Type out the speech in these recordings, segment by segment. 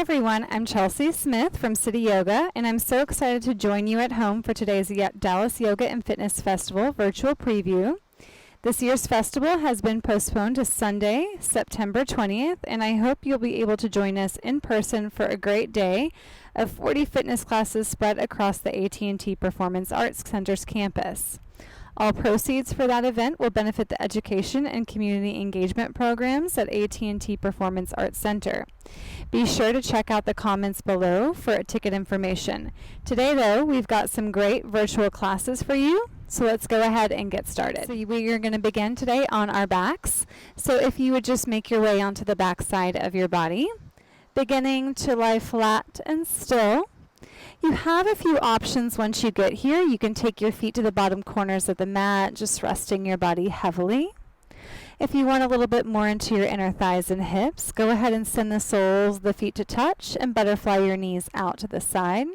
everyone, I'm Chelsea Smith from City Yoga, and I'm so excited to join you at home for today's Dallas Yoga and Fitness Festival virtual preview. This year's festival has been postponed to Sunday, September 20th, and I hope you'll be able to join us in person for a great day of 40 fitness classes spread across the AT&T Performance Arts Center's campus. All proceeds for that event will benefit the education and community engagement programs at AT&T Performance Arts Center. Be sure to check out the comments below for ticket information. Today, though, we've got some great virtual classes for you, so let's go ahead and get started. So we are going to begin today on our backs. So if you would just make your way onto the back side of your body, beginning to lie flat and still. You have a few options once you get here. You can take your feet to the bottom corners of the mat, just resting your body heavily. If you want a little bit more into your inner thighs and hips, go ahead and send the soles of the feet to touch and butterfly your knees out to the side.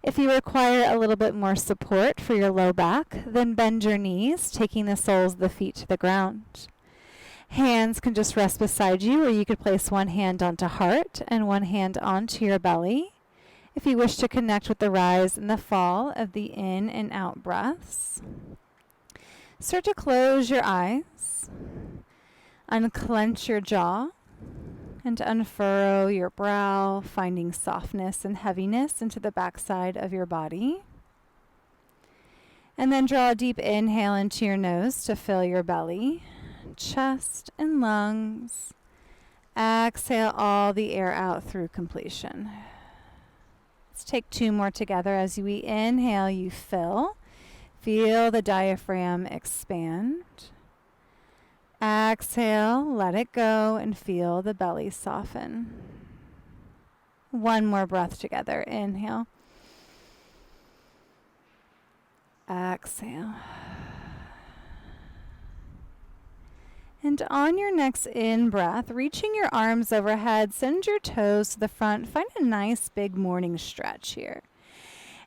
If you require a little bit more support for your low back, then bend your knees, taking the soles of the feet to the ground. Hands can just rest beside you, or you could place one hand onto heart and one hand onto your belly. If you wish to connect with the rise and the fall of the in and out breaths, start to close your eyes, unclench your jaw, and unfurrow your brow, finding softness and heaviness into the backside of your body. And then draw a deep inhale into your nose to fill your belly, chest, and lungs. Exhale all the air out through completion. Let's take two more together. As we inhale, you fill. Feel the diaphragm expand. Exhale, let it go, and feel the belly soften. One more breath together. Inhale. Exhale. And on your next in-breath, reaching your arms overhead, send your toes to the front. Find a nice big morning stretch here.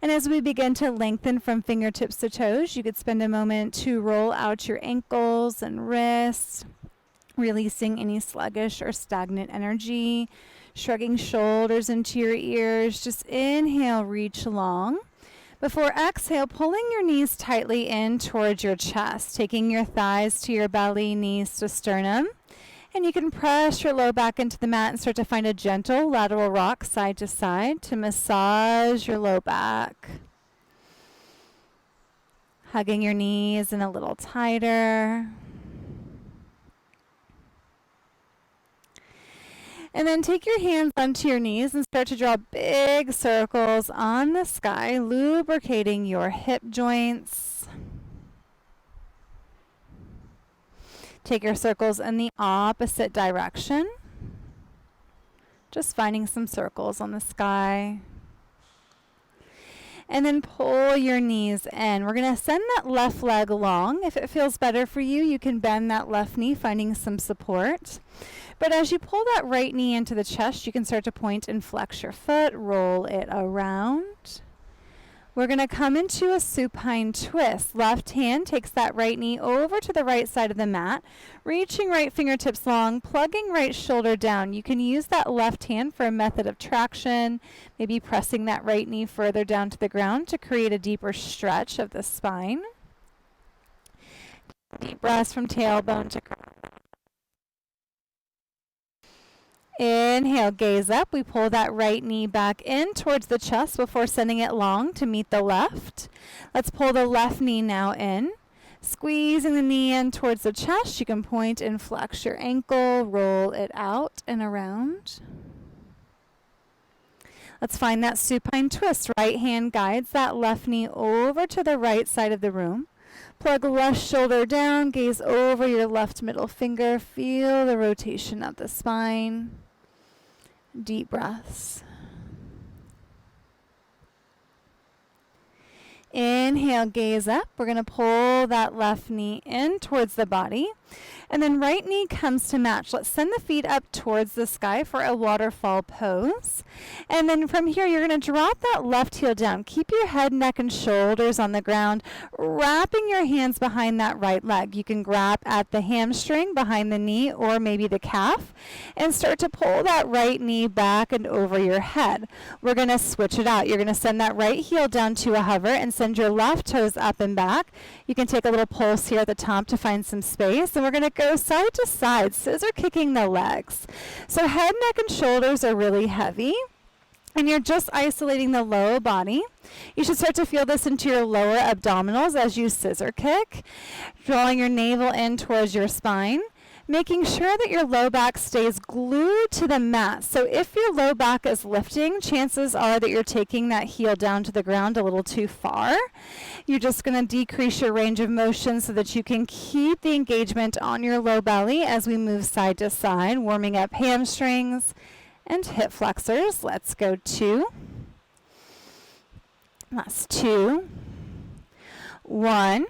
And as we begin to lengthen from fingertips to toes, you could spend a moment to roll out your ankles and wrists, releasing any sluggish or stagnant energy, shrugging shoulders into your ears. Just inhale, reach long. Before exhale, pulling your knees tightly in towards your chest, taking your thighs to your belly, knees to sternum. And you can press your low back into the mat and start to find a gentle lateral rock side to side to massage your low back. Hugging your knees in a little tighter. And then take your hands onto your knees and start to draw big circles on the sky, lubricating your hip joints. Take your circles in the opposite direction. Just finding some circles on the sky. And then pull your knees in. We're going to send that left leg long. If it feels better for you, you can bend that left knee, finding some support. But as you pull that right knee into the chest, you can start to point and flex your foot, roll it around. We're going to come into a supine twist. Left hand takes that right knee over to the right side of the mat, reaching right fingertips long, plugging right shoulder down. You can use that left hand for a method of traction, maybe pressing that right knee further down to the ground to create a deeper stretch of the spine. Deep breaths from tailbone to crown. Inhale, gaze up. We pull that right knee back in towards the chest before sending it long to meet the left. Let's pull the left knee now in. Squeezing the knee in towards the chest. You can point and flex your ankle, roll it out and around. Let's find that supine twist. Right hand guides that left knee over to the right side of the room. Plug left shoulder down, gaze over your left middle finger. Feel the rotation of the spine. Deep breaths. Inhale, gaze up. We're going to pull that left knee in towards the body. And then right knee comes to match. Let's send the feet up towards the sky for a waterfall pose. And then from here, you're going to drop that left heel down. Keep your head, neck, and shoulders on the ground, wrapping your hands behind that right leg. You can grab at the hamstring behind the knee or maybe the calf and start to pull that right knee back and over your head. We're going to switch it out. You're going to send that right heel down to a hover and send your left toes up and back. You can take a little pulse here at the top to find some space, and we're going to go side to side, scissor kicking the legs. So head, neck, and shoulders are really heavy, and you're just isolating the lower body. You should start to feel this into your lower abdominals as you scissor kick, drawing your navel in towards your spine, making sure that your low back stays glued to the mat. So if your low back is lifting, chances are that you're taking that heel down to the ground a little too far. You're just going to decrease your range of motion so that you can keep the engagement on your low belly as we move side to side, warming up hamstrings and hip flexors. Let's go 2. That's 2. 1.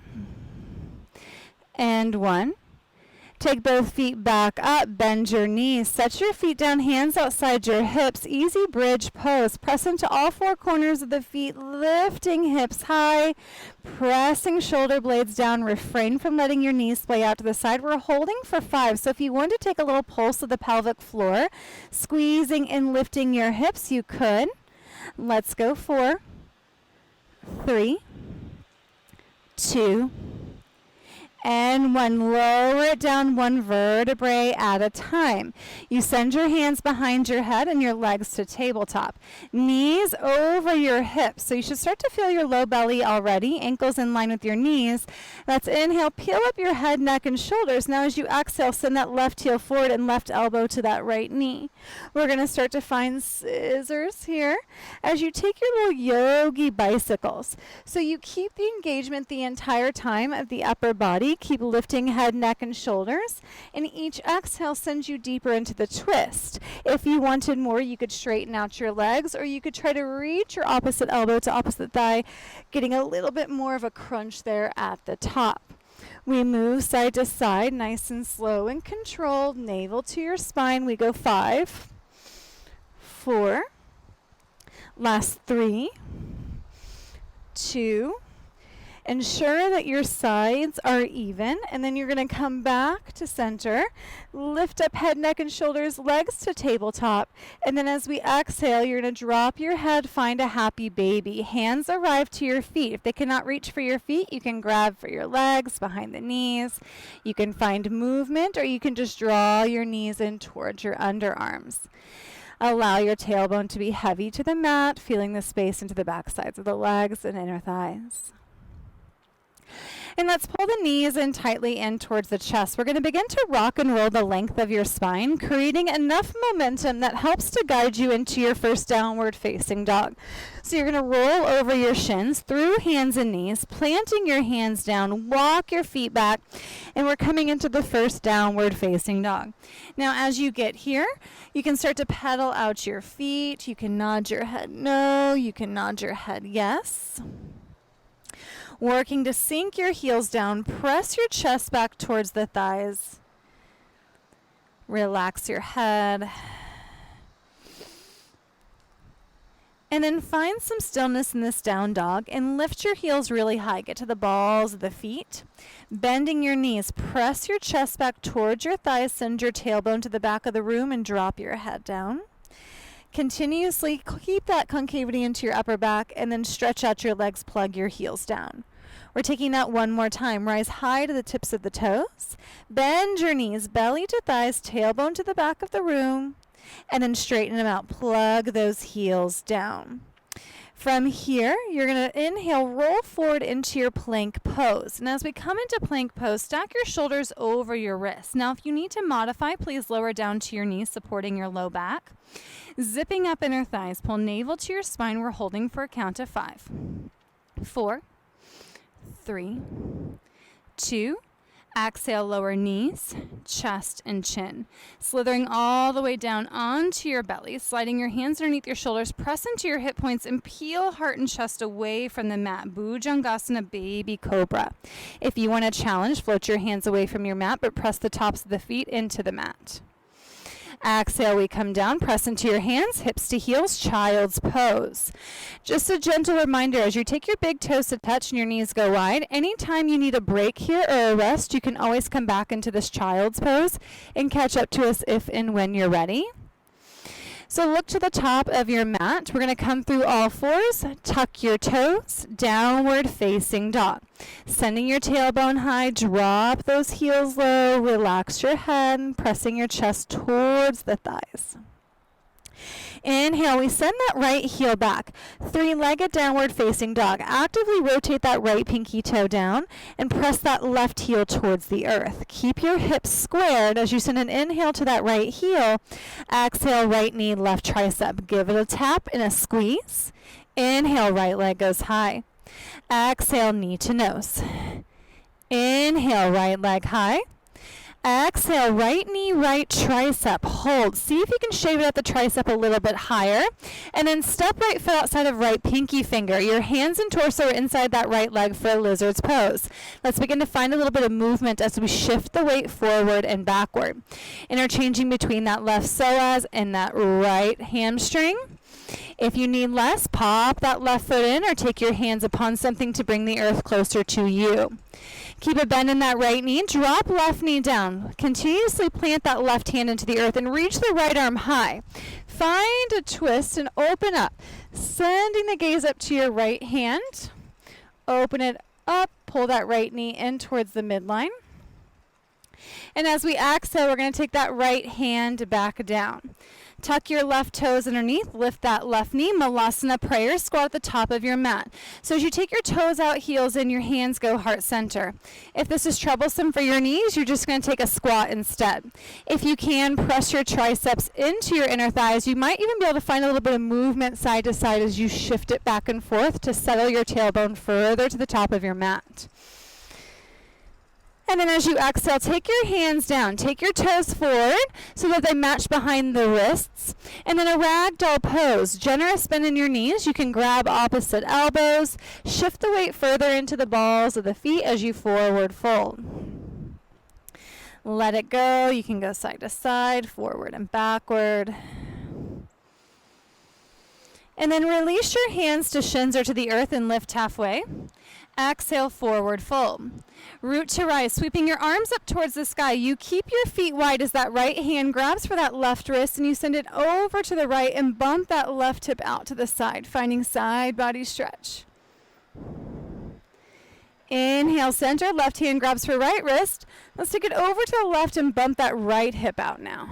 And 1. Take both feet back up, bend your knees, set your feet down, hands outside your hips, easy bridge pose. Press into all 4 corners of the feet, lifting hips high, pressing shoulder blades down. Refrain from letting your knees splay out to the side. We're holding for 5. So if you want to take a little pulse of the pelvic floor, squeezing and lifting your hips, you could. Let's go 4, 3, 2, and 1. Lower it down 1 vertebrae at a time. You send your hands behind your head and your legs to tabletop. Knees over your hips. So you should start to feel your low belly already. Ankles in line with your knees. Let's inhale, peel up your head, neck, and shoulders. Now as you exhale, send that left heel forward and left elbow to that right knee. We're going to start to find scissors here as you take your little yogi bicycles. So you keep the engagement the entire time of the upper body. Keep lifting head, neck, and shoulders. And each exhale sends you deeper into the twist. If you wanted more, you could straighten out your legs, or you could try to reach your opposite elbow to opposite thigh, getting a little bit more of a crunch there at the top. We move side to side, nice and slow and controlled. Navel to your spine. We go 5, 4, last 3, 2. Ensure that your sides are even, and then you're going to come back to center, lift up head, neck, and shoulders, legs to tabletop, and then as we exhale, you're going to drop your head, find a happy baby. Hands arrive to your feet. If they cannot reach for your feet, you can grab for your legs, behind the knees. You can find movement, or you can just draw your knees in towards your underarms. Allow your tailbone to be heavy to the mat, feeling the space into the back sides of the legs and inner thighs. And let's pull the knees in tightly in towards the chest. We're going to begin to rock and roll the length of your spine, creating enough momentum that helps to guide you into your first downward facing dog. So you're going to roll over your shins through hands and knees, planting your hands down, walk your feet back, and we're coming into the first downward facing dog. Now as you get here, you can start to pedal out your feet. You can nod your head no, you can nod your head yes. Working to sink your heels down, press your chest back towards the thighs. Relax your head. And then find some stillness in this down dog and lift your heels really high. Get to the balls of the feet. Bending your knees, press your chest back towards your thighs, send your tailbone to the back of the room and drop your head down. Continuously keep that concavity into your upper back and then stretch out your legs, plug your heels down. We're taking that one more time. Rise high to the tips of the toes. Bend your knees, belly to thighs, tailbone to the back of the room, and then straighten them out. Plug those heels down. From here, you're going to inhale, roll forward into your plank pose. And as we come into plank pose, stack your shoulders over your wrists. Now, if you need to modify, please lower down to your knees, supporting your low back. Zipping up inner thighs, pull navel to your spine. We're holding for a count of 5, 4, 3, 2. Exhale, lower knees, chest, and chin. Slithering all the way down onto your belly, sliding your hands underneath your shoulders, press into your hip points, and peel heart and chest away from the mat. Bhujangasana, baby cobra. If you want a challenge, float your hands away from your mat, but press the tops of the feet into the mat. Exhale, we come down, press into your hands, hips to heels, child's pose. Just a gentle reminder, as you take your big toes to touch and your knees go wide, anytime you need a break here or a rest, you can always come back into this child's pose and catch up to us if and when you're ready. So look to the top of your mat. We're going to come through all fours, tuck your toes, downward facing dog. Sending your tailbone high, drop those heels low, relax your head, pressing your chest towards the thighs. Inhale, we send that right heel back. Three-legged downward facing dog. Actively rotate that right pinky toe down and press that left heel towards the earth. Keep your hips squared as you send an inhale to that right heel. Exhale, right knee, left tricep. Give it a tap and a squeeze. Inhale, right leg goes high. Exhale, knee to nose. Inhale, right leg high. Exhale, right knee, right tricep. Hold. See if you can shave it at the tricep a little bit higher. And then step right foot outside of right pinky finger. Your hands and torso are inside that right leg for a lizard's pose. Let's begin to find a little bit of movement as we shift the weight forward and backward. Interchanging between that left psoas and that right hamstring. If you need less, pop that left foot in or take your hands upon something to bring the earth closer to you. Keep a bend in that right knee. Drop left knee down. Continuously plant that left hand into the earth and reach the right arm high. Find a twist and open up. Sending the gaze up to your right hand. Open it up. Pull that right knee in towards the midline. And as we exhale, we're going to take that right hand back down. Tuck your left toes underneath, lift that left knee, Malasana prayer, squat at the top of your mat. So as you take your toes out, heels in, your hands go heart center. If this is troublesome for your knees, you're just going to take a squat instead. If you can, press your triceps into your inner thighs. You might even be able to find a little bit of movement side to side as you shift it back and forth to settle your tailbone further to the top of your mat. And then as you exhale, take your hands down. Take your toes forward so that they match behind the wrists. And then a ragdoll pose. Generous bend in your knees. You can grab opposite elbows. Shift the weight further into the balls of the feet as you forward fold. Let it go. You can go side to side, forward and backward. And then release your hands to shins or to the earth and lift halfway. Exhale, forward fold. Root to rise, sweeping your arms up towards the sky. You keep your feet wide as that right hand grabs for that left wrist and you send it over to the right and bump that left hip out to the side, finding side body stretch. Inhale, center, left hand grabs for right wrist. Let's take it over to the left and bump that right hip out now.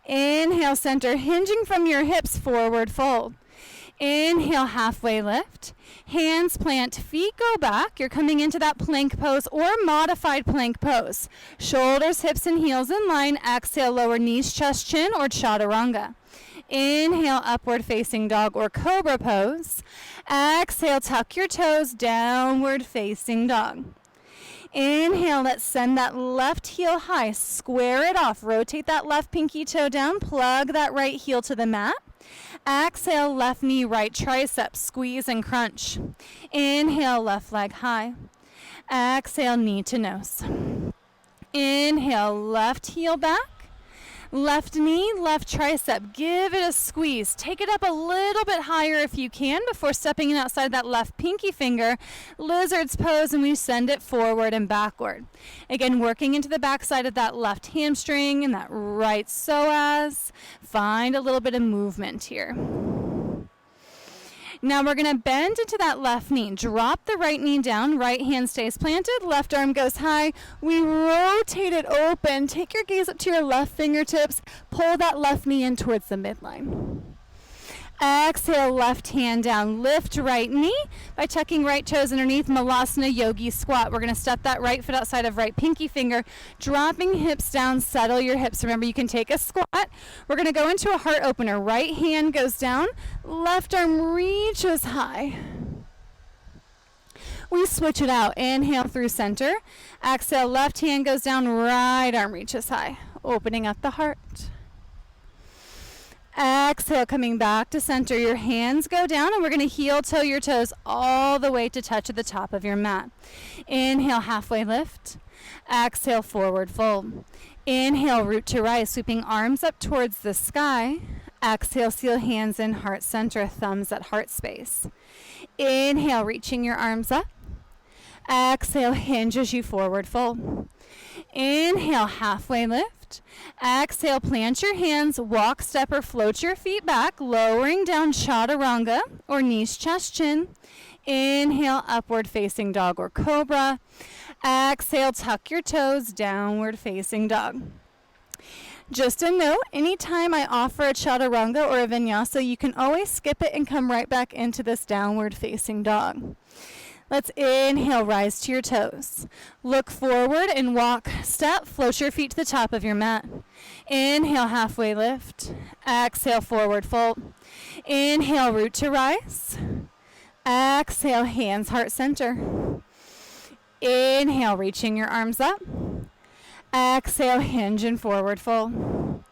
Inhale, center, hinging from your hips, forward fold. Inhale, halfway lift. Hands plant, feet go back. You're coming into that plank pose or modified plank pose. Shoulders, hips, and heels in line. Exhale, lower knees, chest, chin, or chaturanga. Inhale, upward facing dog or cobra pose. Exhale, tuck your toes, downward facing dog. Inhale, let's send that left heel high. Square it off. Rotate that left pinky toe down. Plug that right heel to the mat. Exhale, left knee, right tricep. Squeeze and crunch. Inhale, left leg high. Exhale, knee to nose. Inhale, left heel back. Left knee, left tricep. Give it a squeeze. Take it up a little bit higher if you can before stepping in outside that left pinky finger. Lizard's pose, and we send it forward and backward. Again, working into the backside of that left hamstring and that right psoas. Find a little bit of movement here. Now we're going to bend into that left knee. Drop the right knee down. Right hand stays planted. Left arm goes high. We rotate it open. Take your gaze up to your left fingertips. Pull that left knee in towards the midline. Exhale, left hand down. Lift right knee by tucking right toes underneath. Malasana, Yogi Squat. We're going to step that right foot outside of right pinky finger. Dropping hips down. Settle your hips. Remember, you can take a squat. We're going to go into a heart opener. Right hand goes down. Left arm reaches high. We switch it out. Inhale through center. Exhale, left hand goes down, right arm reaches high, opening up the heart. Exhale, coming back to center. Your hands go down, and we're going to heel toe your toes all the way to touch at the top of your mat. Inhale, halfway lift. Exhale, forward fold. Inhale, root to rise, sweeping arms up towards the sky. Exhale, seal hands in heart center, thumbs at heart space. Inhale, reaching your arms up. Exhale, hinge as you forward fold. Inhale, halfway lift. Exhale, plant your hands, walk, step, or float your feet back, lowering down chaturanga or knees, chest, chin. Inhale, upward facing dog or cobra. Exhale, tuck your toes, downward facing dog. Just a note, anytime I offer a chaturanga or a vinyasa, you can always skip it and come right back into this downward facing dog. Let's inhale, rise to your toes. Look forward and walk, step, float your feet to the top of your mat. Inhale, halfway lift. Exhale, forward fold. Inhale, root to rise. Exhale, hands, heart center. Inhale, reaching your arms up. Exhale, hinge and forward fold.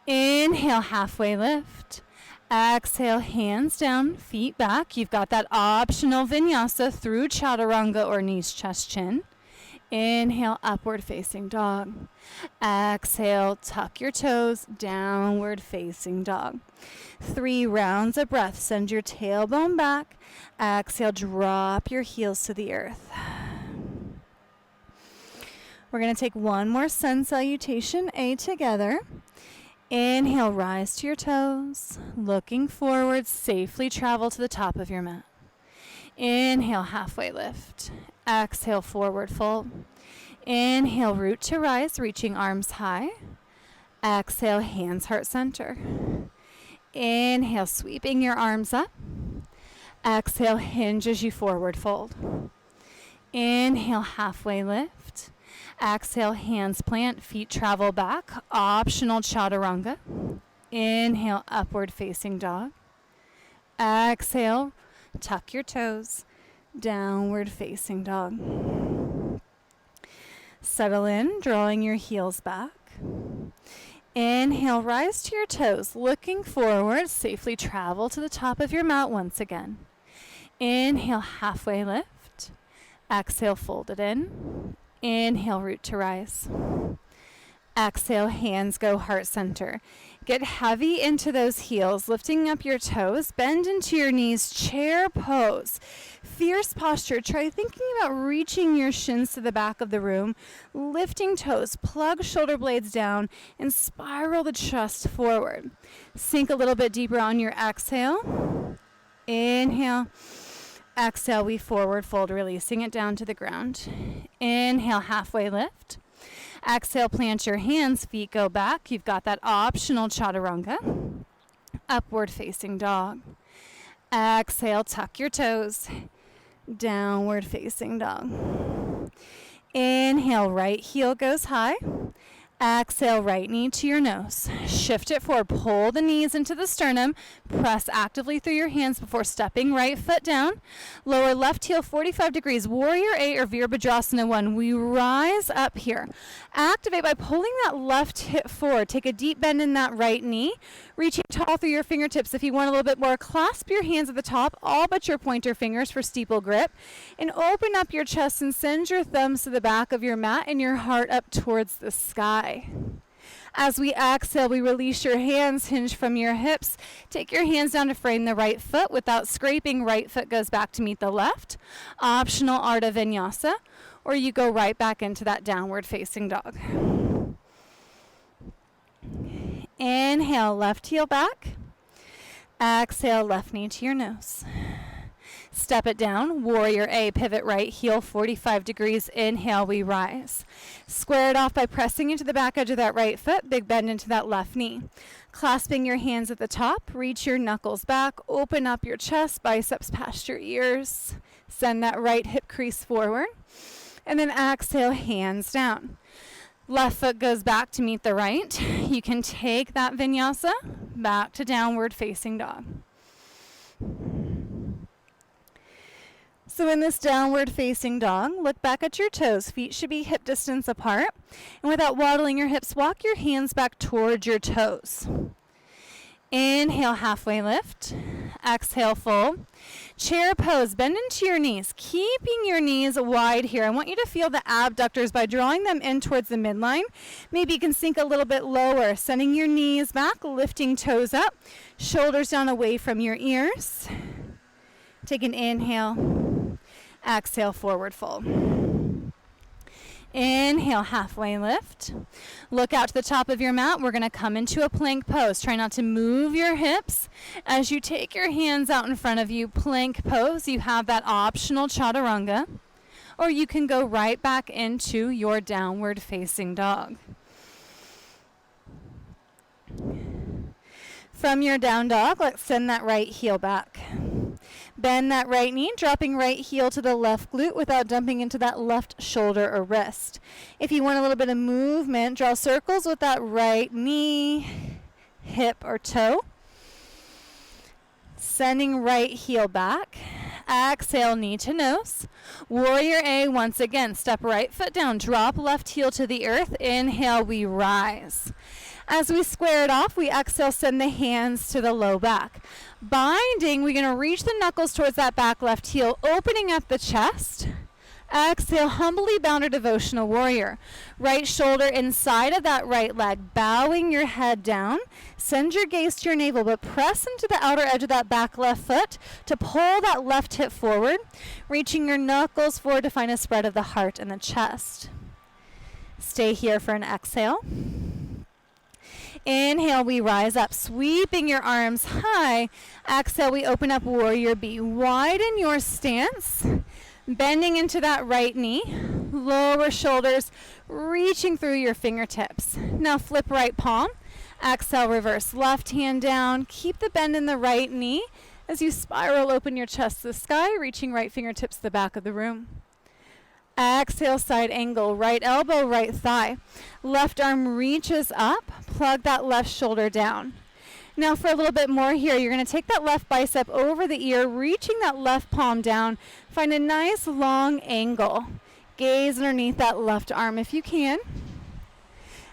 Inhale, halfway lift. Exhale, hands down, feet back. You've got that optional vinyasa through chaturanga or knees, chest, chin. Inhale, upward facing dog. Exhale, tuck your toes, downward facing dog. 3 rounds of breath. Send your tailbone back. Exhale, drop your heels to the earth. We're going to take one more sun salutation, A together. Inhale, rise to your toes. Looking forward, safely travel to the top of your mat. Inhale, halfway lift. Exhale, forward fold. Inhale, root to rise, reaching arms high. Exhale, hands, heart center. Inhale, sweeping your arms up. Exhale, hinge as you forward fold. Inhale, halfway lift. Exhale, hands plant, feet travel back. Optional chaturanga. Inhale, upward facing dog. Exhale, tuck your toes. Downward facing dog. Settle in, drawing your heels back. Inhale, rise to your toes. Looking forward, safely travel to the top of your mat once again. Inhale, halfway lift. Exhale, fold it in. Inhale, root to rise. Exhale, hands go heart center. Get heavy into those heels, lifting up your toes. Bend into your knees, chair pose. Fierce posture. Try thinking about reaching your shins to the back of the room, lifting toes, plug shoulder blades down, and spiral the chest forward. Sink a little bit deeper on your exhale. Inhale. Exhale, we forward fold, releasing it down to the ground. Inhale, halfway lift. Exhale, plant your hands, feet go back. You've got that optional chaturanga. Upward facing dog. Exhale, tuck your toes. Downward facing dog. Inhale, right heel goes high. Exhale, right knee to your nose. Shift it forward. Pull the knees into the sternum. Press actively through your hands before stepping right foot down. Lower left heel 45 degrees. Warrior 8 or Virabhadrasana 1. We rise up here. Activate by pulling that left hip forward. Take a deep bend in that right knee. Reaching tall through your fingertips. If you want a little bit more, clasp your hands at the top, all but your pointer fingers for steeple grip. And open up your chest and send your thumbs to the back of your mat and your heart up towards the sky. As we exhale, we release your hands, hinge from your hips. Take your hands down to frame the right foot without scraping. Right foot goes back to meet the left. Optional Ardha Vinyasa, or you go right back into that downward facing dog. Inhale, left heel back. Exhale, left knee to your nose. Step it down. Warrior A, pivot right heel 45 degrees. Inhale, we rise. Square it off by pressing into the back edge of that right foot. Big bend into that left knee. Clasping your hands at the top. Reach your knuckles back. Open up your chest, biceps past your ears. Send that right hip crease forward. And then exhale, hands down. Left foot goes back to meet the right. You can take that vinyasa back to downward facing dog. So in this downward facing dog, look back at your toes. Feet should be hip distance apart. And without waddling your hips, walk your hands back towards your toes. Inhale, halfway lift. Exhale, fold. Chair pose, bend into your knees, keeping your knees wide here. I want you to feel the abductors by drawing them in towards the midline. Maybe you can sink a little bit lower, sending your knees back, lifting toes up, shoulders down away from your ears. Take an inhale, exhale, forward fold. Inhale, halfway lift. Look out to the top of your mat. We're going to come into a plank pose. Try not to move your hips as you take your hands out in front of you. Plank pose. You have that optional chaturanga, or you can go right back into your downward facing dog. From your down dog, let's send that right heel back. Bend that right knee, dropping right heel to the left glute without dumping into that left shoulder or wrist. If you want a little bit of movement, draw circles with that right knee, hip, or toe. Sending right heel back. Exhale, knee to nose. Warrior A once again. Step right foot down. Drop left heel to the earth. Inhale, we rise. As we square it off, we exhale, send the hands to the low back. Binding, we're going to reach the knuckles towards that back left heel, opening up the chest. Exhale, humbly bound or devotional warrior. Right shoulder inside of that right leg, bowing your head down. Send your gaze to your navel, but press into the outer edge of that back left foot to pull that left hip forward, reaching your knuckles forward to find a spread of the heart and the chest. Stay here for an exhale. Inhale, we rise up, sweeping your arms high. Exhale, we open up warrior B. Widen your stance, bending into that right knee, lower shoulders, reaching through your fingertips. Now flip right palm. Exhale, reverse left hand down. Keep the bend in the right knee as you spiral open your chest to the sky, reaching right fingertips to the back of the room. Exhale, side angle, right elbow, right thigh. Left arm reaches up, plug that left shoulder down. Now for a little bit more here, you're going to take that left bicep over the ear, reaching that left palm down. Find a nice long angle. Gaze underneath that left arm if you can.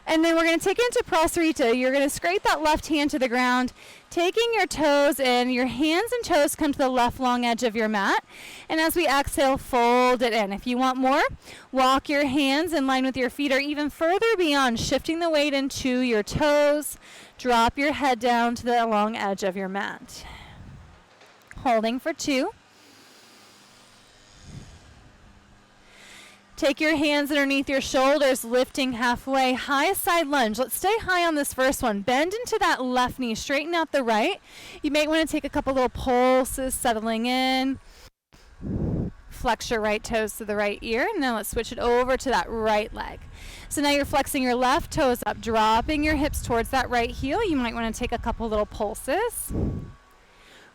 And then we're going to take it into Prasarita. You're going to scrape that left hand to the ground, taking your toes in. Your hands and toes come to the left long edge of your mat. And as we exhale, fold it in. If you want more, walk your hands in line with your feet or even further beyond, shifting the weight into your toes. Drop your head down to the long edge of your mat. Holding for 2. Take your hands underneath your shoulders, lifting halfway. High side lunge. Let's stay high on this first one. Bend into that left knee. Straighten out the right. You may want to take a couple little pulses, settling in. Flex your right toes to the right ear. And now let's switch it over to that right leg. So now you're flexing your left toes up, dropping your hips towards that right heel. You might want to take a couple little pulses.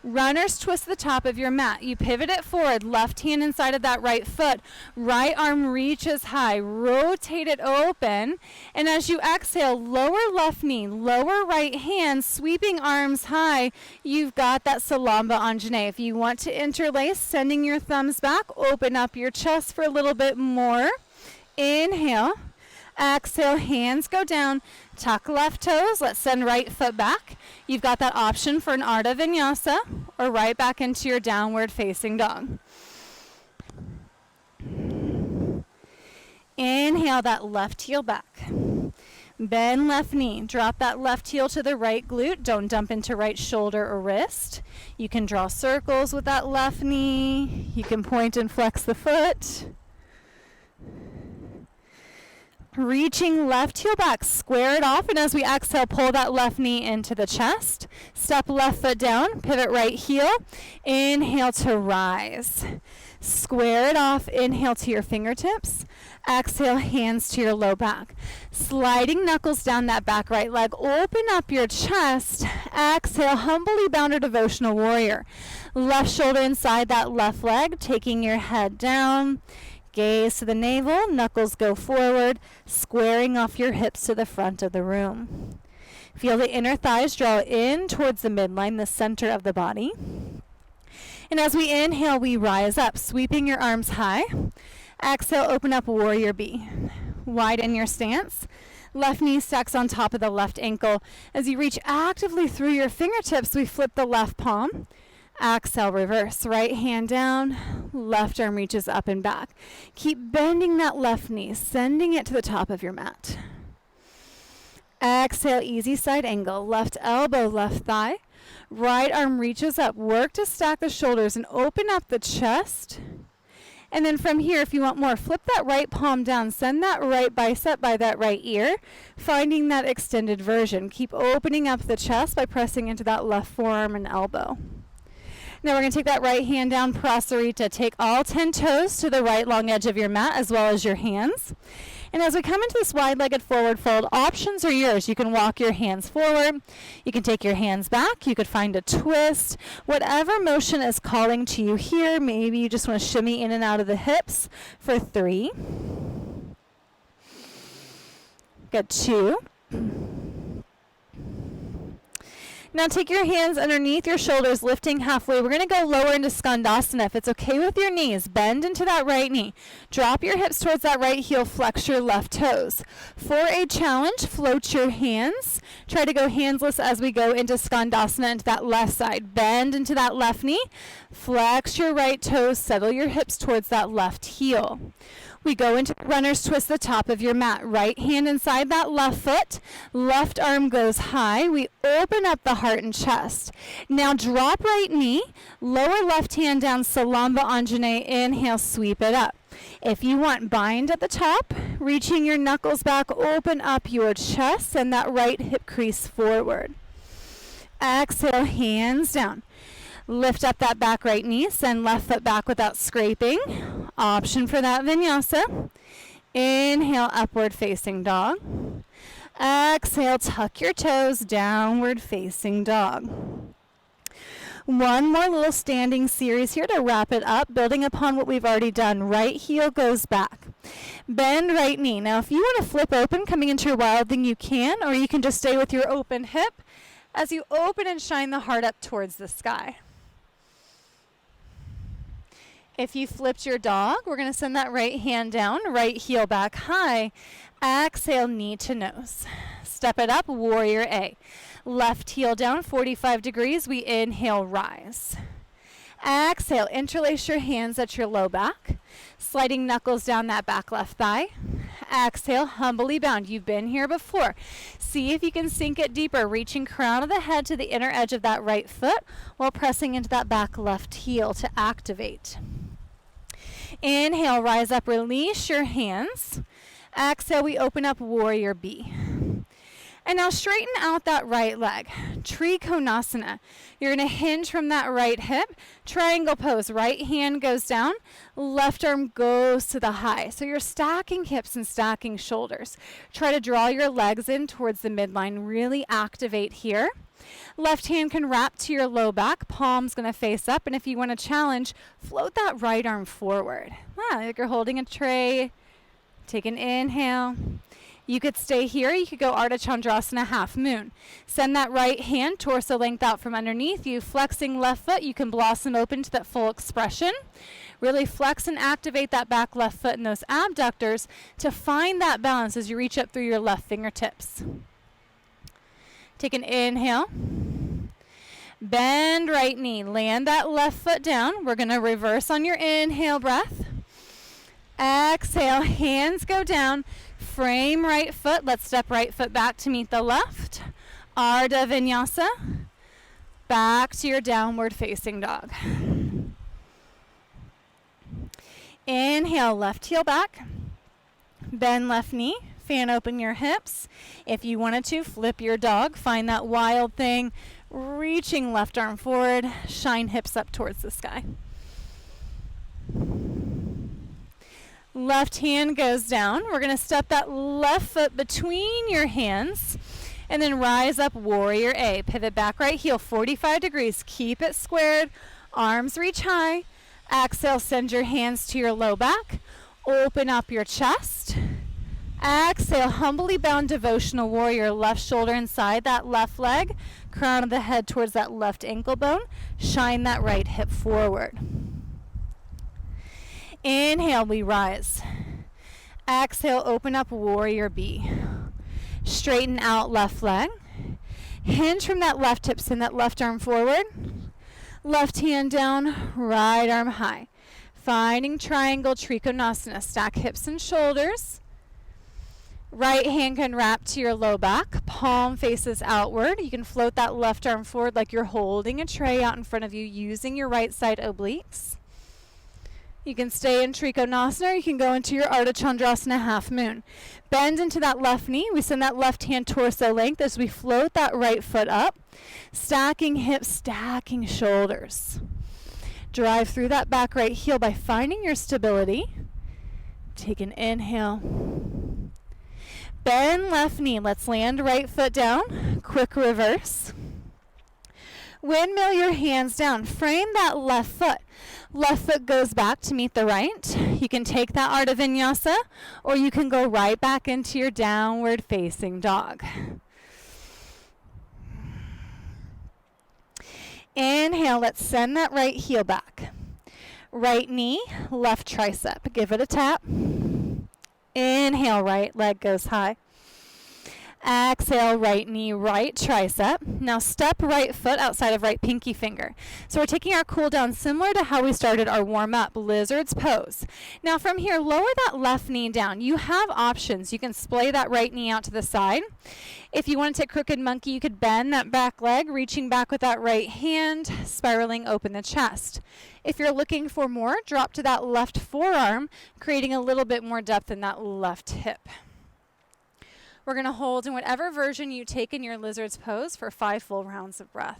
Runner's twist to the top of your mat. You pivot it forward, left hand inside of that right foot. Right arm reaches high. Rotate it open. And as you exhale, lower left knee, lower right hand, sweeping arms high. You've got that Salamba Anjane. If you want to interlace, sending your thumbs back, open up your chest for a little bit more. Inhale. Exhale, hands go down. Tuck left toes. Let's send right foot back. You've got that option for an Ardha Vinyasa or right back into your downward facing dog. Inhale that left heel back. Bend left knee. Drop that left heel to the right glute. Don't dump into right shoulder or wrist. You can draw circles with that left knee. You can point and flex the foot. Reaching left heel back, square it off, and as we exhale, pull that left knee into the chest. Step left foot down, pivot right heel. Inhale to rise. Square it off, inhale to your fingertips. Exhale, hands to your low back. Sliding knuckles down that back right leg. Open up your chest. Exhale, humbly bound or devotional warrior. Left shoulder inside that left leg, taking your head down. Gaze to the navel, knuckles go forward, squaring off your hips to the front of the room. Feel the inner thighs draw in towards the midline, the center of the body. And as we inhale, we rise up, sweeping your arms high. Exhale, open up, warrior B. Widen your stance. Left knee stacks on top of the left ankle. As you reach actively through your fingertips, we flip the left palm. Exhale, reverse. Right hand down, left arm reaches up and back. Keep bending that left knee, sending it to the top of your mat. Exhale, easy side angle. Left elbow, left thigh. Right arm reaches up. Work to stack the shoulders and open up the chest. And then from here, if you want more, flip that right palm down. Send that right bicep by that right ear, finding that extended version. Keep opening up the chest by pressing into that left forearm and elbow. Now we're going to take that right hand down, Prasarita. Take all 10 toes to the right long edge of your mat as well as your hands. And as we come into this wide-legged forward fold, options are yours. You can walk your hands forward. You can take your hands back. You could find a twist. Whatever motion is calling to you here. Maybe you just want to shimmy in and out of the hips for 3. Good, 2. Now take your hands underneath your shoulders, lifting halfway. We're going to go lower into Skandasana. If it's okay with your knees, bend into that right knee. Drop your hips towards that right heel, flex your left toes. For a challenge, float your hands. Try to go handless as we go into Skandasana into that left side. Bend into that left knee. Flex your right toes, settle your hips towards that left heel. We go into runner's twist, the top of your mat. Right hand inside that left foot. Left arm goes high. We open up the heart and chest. Now drop right knee. Lower left hand down, Salamba Anjane. Inhale, sweep it up. If you want, bind at the top. Reaching your knuckles back, open up your chest. Send that right hip crease forward. Exhale, hands down. Lift up that back right knee. Send left foot back without scraping. Option for that vinyasa. Inhale, upward facing dog. Exhale, tuck your toes, downward facing dog. One more little standing series here to wrap it up, building upon what we've already done. Right heel goes back. Bend right knee. Now if you want to flip open coming into your wild thing, you can, or you can just stay with your open hip as you open and shine the heart up towards the sky. If you flipped your dog, we're going to send that right hand down, right heel back high. Exhale, knee to nose. Step it up, warrior A. Left heel down, 45 degrees. We inhale, rise. Exhale, interlace your hands at your low back. Sliding knuckles down that back left thigh. Exhale, humbly bound. You've been here before. See if you can sink it deeper, reaching crown of the head to the inner edge of that right foot while pressing into that back left heel to activate. Inhale, rise up, release your hands. Exhale, we open up, warrior B. And now straighten out that right leg. Trikonasana. You're going to hinge from that right hip. Triangle pose. Right hand goes down. Left arm goes to the high. So you're stacking hips and stacking shoulders. Try to draw your legs in towards the midline. Really activate here. Left hand can wrap to your low back. Palm's going to face up. And if you want to challenge, float that right arm forward. Like you're holding a tray. Take an inhale. You could stay here. You could go Ardha Chandrasana, half moon. Send that right hand, torso length out from underneath you. Flexing left foot, you can blossom open to that full expression. Really flex and activate that back left foot and those abductors to find that balance as you reach up through your left fingertips. Take an inhale. Bend right knee. Land that left foot down. We're going to reverse on your inhale breath. Exhale, hands go down. Frame right foot. Let's step right foot back to meet the left. Ardha Vinyasa. Back to your downward facing dog. Inhale, left heel back. Bend left knee. Fan open your hips. If you wanted to, flip your dog. Find that wild thing. Reaching left arm forward. Shine hips up towards the sky. Left hand goes down. We're going to step that left foot between your hands and then rise up, warrior A. Pivot back right heel, 45 degrees. Keep it squared. Arms reach high. Exhale, send your hands to your low back. Open up your chest. Exhale, humbly bound devotional warrior, left shoulder inside that left leg, crown of the head towards that left ankle bone, shine that right hip forward. Inhale, we rise. Exhale, open up, warrior B. Straighten out left leg. Hinge from that left hip, send that left arm forward. Left hand down, right arm high. Finding triangle Trikonasana. Stack hips and shoulders. Right hand can wrap to your low back. Palm faces outward. You can float that left arm forward like you're holding a tray out in front of you using your right side obliques. You can stay in Trikonasana, or you can go into your Ardha Chandrasana half moon. Bend into that left knee. We send that left hand torso length as we float that right foot up. Stacking hips, stacking shoulders. Drive through that back right heel by finding your stability. Take an inhale. Bend left knee. Let's land right foot down. Quick reverse. Windmill your hands down. Frame that left foot. Left foot goes back to meet the right. You can take that Ardha Vinyasa, or you can go right back into your downward facing dog. Inhale, let's send that right heel back. Right knee, left tricep. Give it a tap. Inhale, right leg goes high. Exhale, right knee, right tricep. Now step right foot outside of right pinky finger. So we're taking our cool down similar to how we started our warm up, lizard's pose. Now from here, lower that left knee down. You have options. You can splay that right knee out to the side. If you want to take crooked monkey, you could bend that back leg, reaching back with that right hand, spiraling open the chest. If you're looking for more, drop to that left forearm, creating a little bit more depth in that left hip. We're going to hold in whatever version you take in your lizard's pose for 5 full rounds of breath.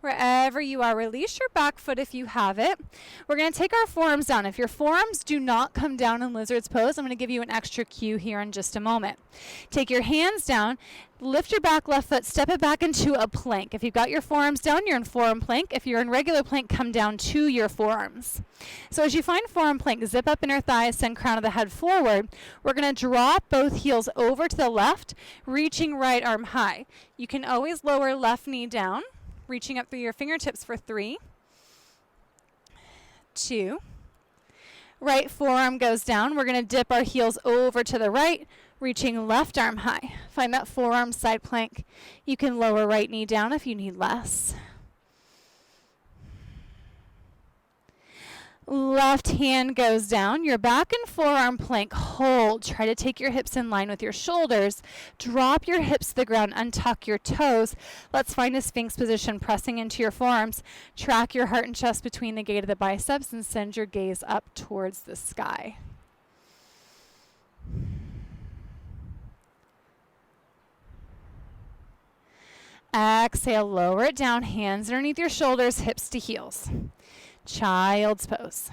Wherever you are, release your back foot if you have it. We're going to take our forearms down. If your forearms do not come down in lizard's pose, I'm going to give you an extra cue here in just a moment. Take your hands down, lift your back left foot, step it back into a plank. If you've got your forearms down, you're in forearm plank. If you're in regular plank, come down to your forearms. So as you find forearm plank, zip up inner thighs, send crown of the head forward. We're going to drop both heels over to the left, reaching right arm high. You can always lower left knee down, reaching up through your fingertips for 3, 2. Right forearm goes down. We're going to dip our heels over to the right, reaching left arm high. Find that forearm side plank. You can lower right knee down if you need less. Left hand goes down. You're back in forearm plank. Hold. Try to take your hips in line with your shoulders. Drop your hips to the ground. Untuck your toes. Let's find a Sphinx position, pressing into your forearms. Track your heart and chest between the gate of the biceps and send your gaze up towards the sky. Exhale, lower it down. Hands underneath your shoulders, hips to heels. Child's pose.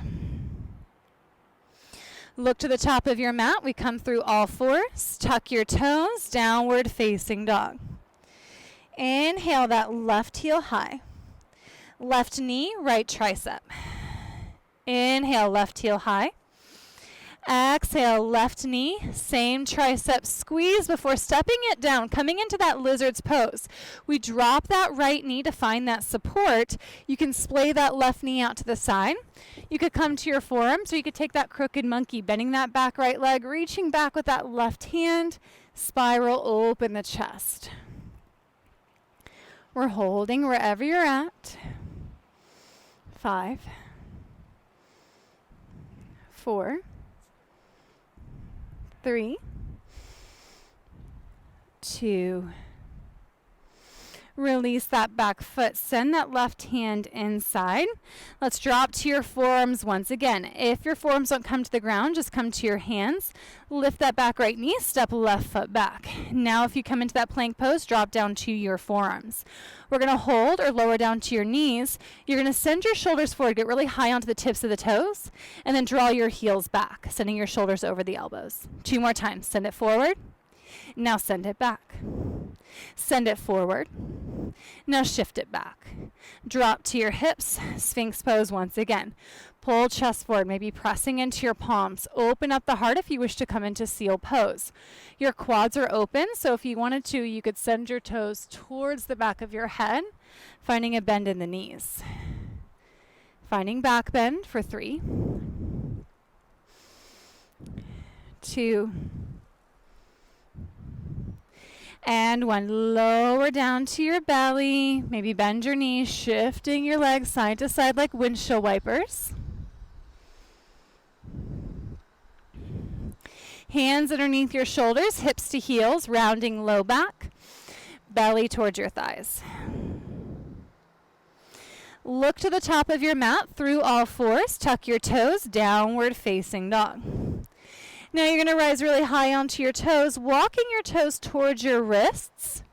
Look to the top of your mat. We come through all fours. Tuck your toes, downward facing dog. Inhale that left heel high. Left knee, right tricep. Inhale, left heel high. Exhale, left knee, same tricep squeeze before stepping it down, coming into that lizard's pose. We drop that right knee to find that support. You can splay that left knee out to the side. You could come to your forearms, or you could take that crooked monkey, bending that back right leg, reaching back with that left hand, spiral open the chest. We're holding wherever you're at. 5, 4, 3, 2. Release that back foot. Send that left hand inside. Let's drop to your forearms once again. If your forearms don't come to the ground, just come to your hands. Lift that back right knee, step left foot back. Now if you come into that plank pose, drop down to your forearms. We're going to hold or lower down to your knees. You're going to send your shoulders forward, get really high onto the tips of the toes, and then draw your heels back, sending your shoulders over the elbows. 2 more times. Send it forward. Now send it back. Send it forward. Now shift it back. Drop to your hips, Sphinx pose once again. Pull chest forward, maybe pressing into your palms. Open up the heart if you wish to come into seal pose. Your quads are open, so if you wanted to, you could send your toes towards the back of your head, finding a bend in the knees. Finding back bend for 3, 2, and 1. Lower down to your belly. Maybe bend your knees, shifting your legs side to side like windshield wipers. Hands underneath your shoulders, hips to heels, rounding low back, belly towards your thighs. Look to the top of your mat through all fours. Tuck your toes, downward facing dog. Now you're going to rise really high onto your toes, walking your toes towards your wrists.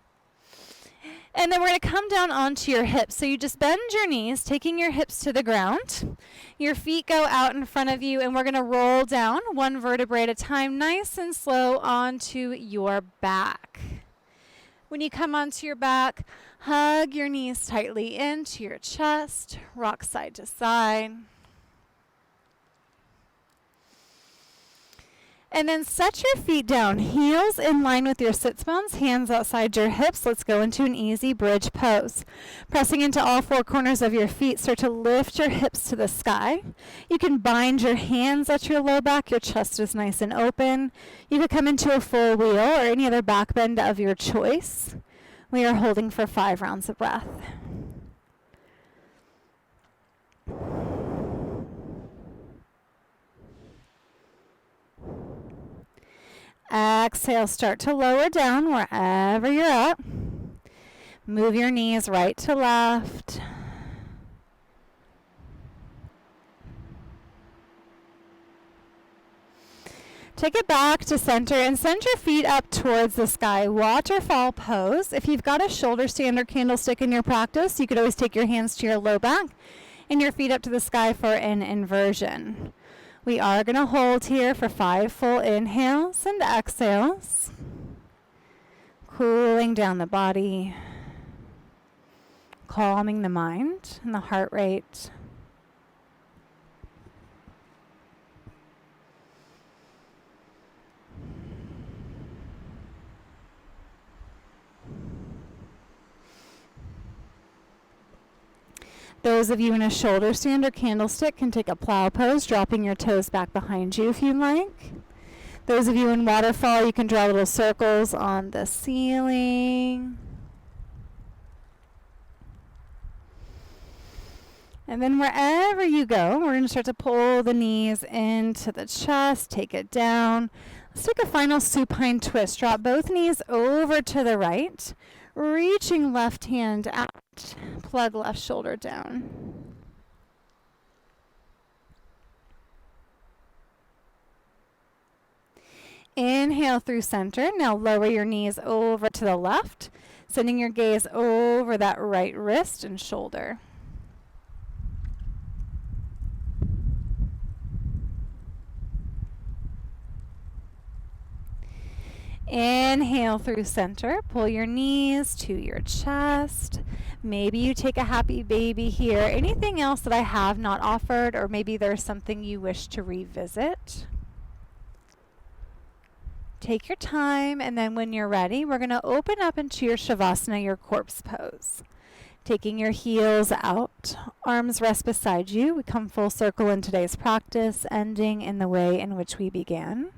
And then we're going to come down onto your hips. So you just bend your knees, taking your hips to the ground. Your feet go out in front of you, and we're going to roll down 1 vertebrae at a time, nice and slow, onto your back. When you come onto your back, hug your knees tightly into your chest, rock side to side. And then set your feet down, heels in line with your sits bones, hands outside your hips. Let's go into an easy bridge pose. Pressing into all 4 corners of your feet, start to lift your hips to the sky. You can bind your hands at your low back. Your chest is nice and open. You could come into a full wheel or any other back bend of your choice. We are holding for 5 rounds of breath. Exhale, start to lower down wherever you're at. Move your knees right to left. Take it back to center and send your feet up towards the sky. Waterfall pose. If you've got a shoulder stand or candlestick in your practice, you could always take your hands to your low back and your feet up to the sky for an inversion. We are going to hold here for 5 full inhales and exhales. Cooling down the body. Calming the mind and the heart rate. Those of you in a shoulder stand or candlestick can take a plow pose, dropping your toes back behind you if you like. Those of you in waterfall, you can draw little circles on the ceiling. And then wherever you go, we're going to start to pull the knees into the chest, take it down. Let's take a final supine twist. Drop both knees over to the right, reaching left hand out. Plug left shoulder down. Inhale through center. Now lower your knees over to the left, sending your gaze over that right wrist and shoulder. Inhale through center. Pull your knees to your chest. Maybe you take a happy baby here. Anything else that I have not offered, or maybe there's something you wish to revisit. Take your time, and then when you're ready, we're going to open up into your Shavasana, your corpse pose. Taking your heels out, arms rest beside you. We come full circle in today's practice, ending in the way in which we began.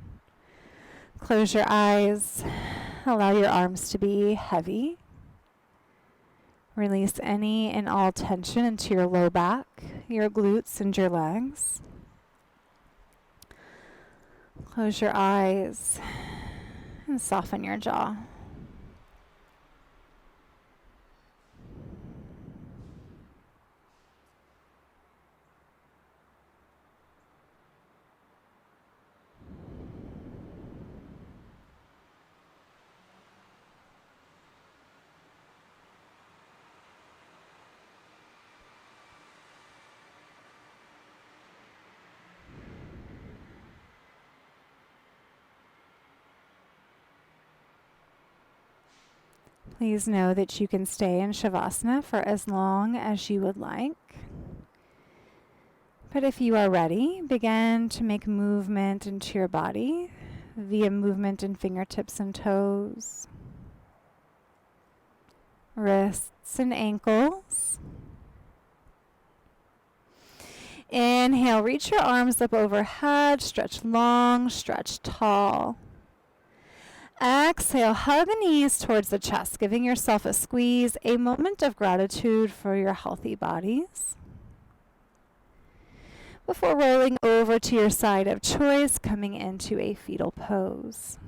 Close your eyes. Allow your arms to be heavy. Release any and all tension into your low back, your glutes, and your legs. Close your eyes and soften your jaw. Please know that you can stay in Shavasana for as long as you would like. But if you are ready, begin to make movement into your body via movement in fingertips and toes, wrists and ankles. Inhale, reach your arms up overhead, stretch long, stretch tall. Exhale, hug the knees towards the chest, giving yourself a squeeze, a moment of gratitude for your healthy bodies. Before rolling over to your side of choice, coming into a fetal pose.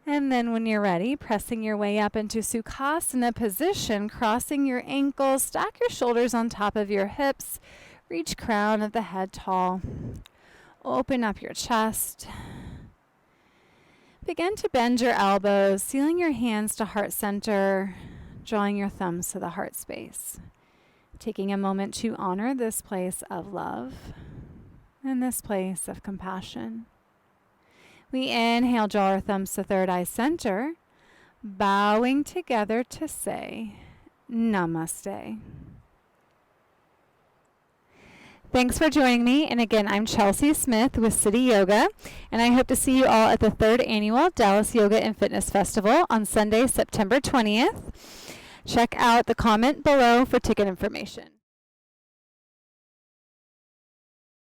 And then when you're ready, pressing your way up into Sukhasana position, crossing your ankles, stack your shoulders on top of your hips, reach crown of the head tall. Open up your chest. Begin to bend your elbows, sealing your hands to heart center, drawing your thumbs to the heart space. Taking a moment to honor this place of love and this place of compassion. We inhale, draw our thumbs to third eye center, bowing together to say Namaste. Thanks for joining me, and again, I'm Chelsea Smith with City Yoga, and I hope to see you all at the 3rd Annual Dallas Yoga and Fitness Festival on Sunday, September 20th. Check out the comment below for ticket information.